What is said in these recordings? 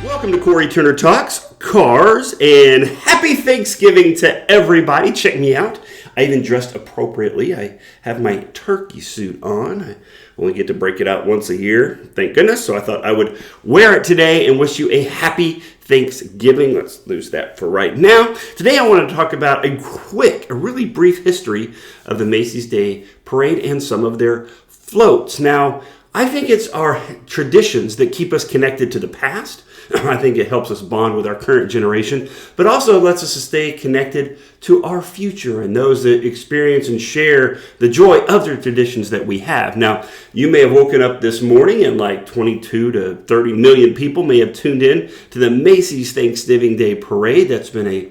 Welcome to Cory Turner Talks Cars, and happy Thanksgiving to everybody. Check me out. I even dressed appropriately. I have my turkey suit on. I only get to break it out once a year, thank goodness. So I thought I would wear it today and wish you a happy Thanksgiving. Let's lose that for right now. Today I want to talk about a really brief history of the Macy's Day Parade and some of their floats. Now, I think it's our traditions that keep us connected to the past. I think it helps us bond with our current generation, but also lets us stay connected to our future and those that experience and share the joy of the traditions that we have. Now, you may have woken up this morning and like 22 to 30 million people may have tuned in to the Macys Thanksgiving Day Parade. That's been a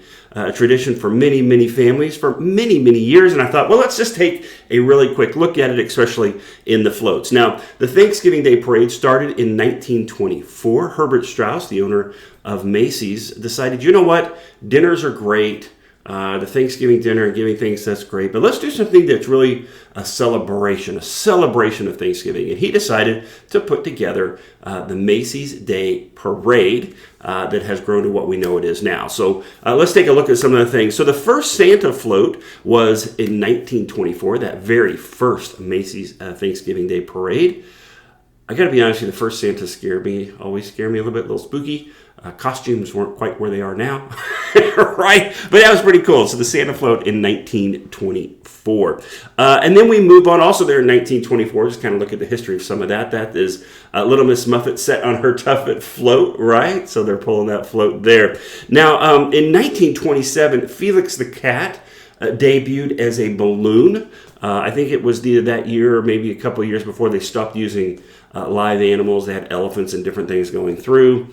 tradition for many, many families for many, many years. And I thought, well, let's just take a really quick look at it, especially in the floats. Now, the Thanksgiving Day Parade started in 1924. Herbert Strauss, the owner of Macy's, decided, you know what, dinners are great. The Thanksgiving dinner and giving thanks, that's great. But let's do something that's really a celebration of Thanksgiving. And he decided to put together the Macy's Day Parade that has grown to what we know it is now. So let's take a look at some of the things. So the first Santa float was in 1924, that very first Macy's Thanksgiving Day Parade. I got to be honest with you, the first Santa always scared me a little bit, a little spooky. Costumes weren't quite where they are now, right? But that was pretty cool. So the Santa float in 1924. And then we move on also there in 1924, just kind of look at the history of some of that. That is Little Miss Muffet set on her Tuffet float, right? So they're pulling that float there. Now, in 1927, Felix the Cat debuted as a balloon. I think it was either that year or maybe a couple of years before they stopped using live animals. They had elephants and different things going through.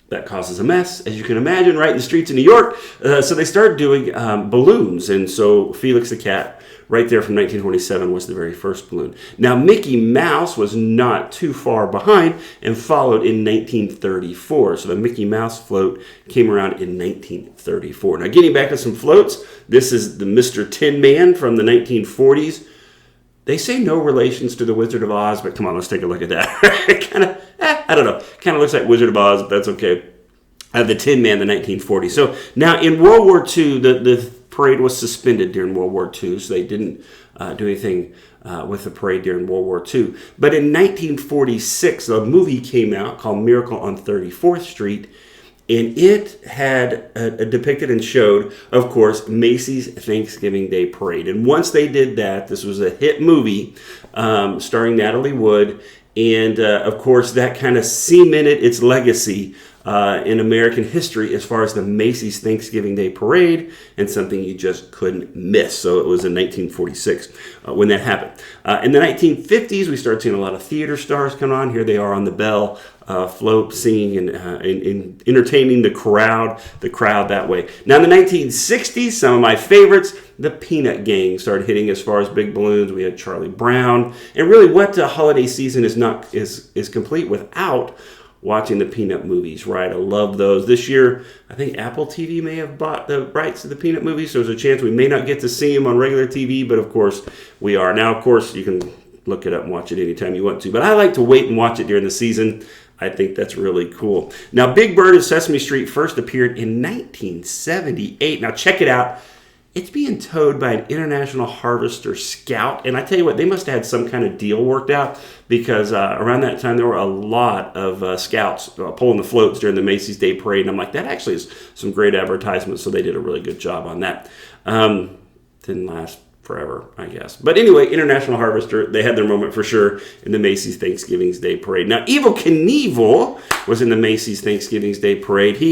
That causes a mess, as you can imagine, right in the streets of New York. So they started doing balloons. And so Felix the Cat, right there from 1927, was the very first balloon. Now, Mickey Mouse was not too far behind and followed in 1934. So the Mickey Mouse float came around in 1934. Now, getting back to some floats, this is the Mr. Tin Man from the 1940s. They say no relations to the Wizard of Oz, but come on, let's take a look at that. I don't know. Kind of looks like Wizard of Oz, but that's okay. The Tin Man, the 1940s. So now in World War II, the parade was suspended during World War II, so they didn't do anything with the parade during World War II. But in 1946, a movie came out called Miracle on 34th Street, and it had depicted and showed, of course, Macy's Thanksgiving Day Parade. And once they did that, this was a hit movie starring Natalie Wood. And, of course, that kind of cemented its legacy in American history as far as the Macy's Thanksgiving Day Parade, and something you just couldn't miss. So it was in 1946 when that happened. In the 1950s, we started seeing a lot of theater stars come on. Here they are on the bell float, singing and entertaining the crowd that way. Now in the 1960s, some of my favorites, the Peanut Gang started hitting as far as big balloons. We had Charlie Brown, and really, what holiday season is complete without watching the Peanut movies, right? I love those. This year, I think Apple TV may have bought the rights to the Peanut movies, so there's a chance we may not get to see them on regular TV, but of course, we are. Now, of course, you can look it up and watch it anytime you want to, but I like to wait and watch it during the season. I think that's really cool. Now, Big Bird of Sesame Street first appeared in 1978. Now, check it out. It's being towed by an International Harvester Scout. And I tell you what, they must have had some kind of deal worked out, because around that time there were a lot of scouts pulling the floats during the Macy's Day Parade. And I'm like, that actually is some great advertisements. So they did a really good job on that. Didn't last forever, I guess. But anyway, International Harvester, they had their moment for sure in the Macy's Thanksgiving Day Parade. Now, Evel Knievel was in the Macy's Thanksgiving Day Parade.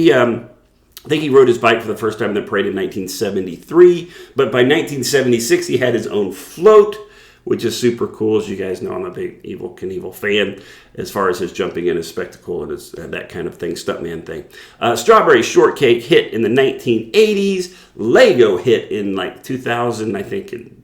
I think he rode his bike for the first time in the parade in 1973, but by 1976 he had his own float, which is super cool. As you guys know, I'm a big Evel Knievel fan as far as his jumping and his spectacle and his that kind of thing, stuntman thing. Strawberry Shortcake hit in the 1980s. Lego hit in like 2000, I think, in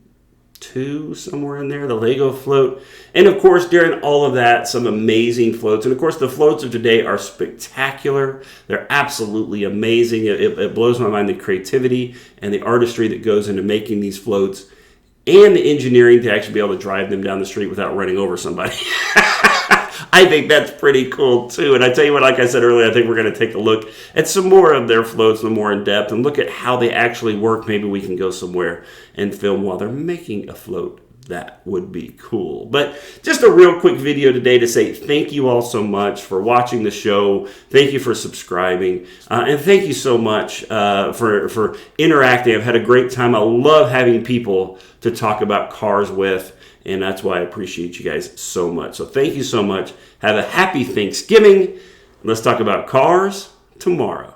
2, somewhere in there, the Lego float. And of course, during all of that, some amazing floats. And of course, the floats of today are spectacular. They're absolutely amazing. It blows my mind, the creativity and the artistry that goes into making these floats, and the engineering to actually be able to drive them down the street without running over somebody. I think that's pretty cool too. And I tell you what, like I said earlier, I think we're going to take a look at some more of their floats, a little more in depth, and look at how they actually work. Maybe we can go somewhere and film while they're making a float. That would be cool. But just a real quick video today to say thank you all so much for watching the show. Thank you for subscribing. And thank you so much for interacting. I've had a great time. I love having people to talk about cars with. And that's why I appreciate you guys so much. So thank you so much. Have a happy Thanksgiving. Let's talk about cars tomorrow.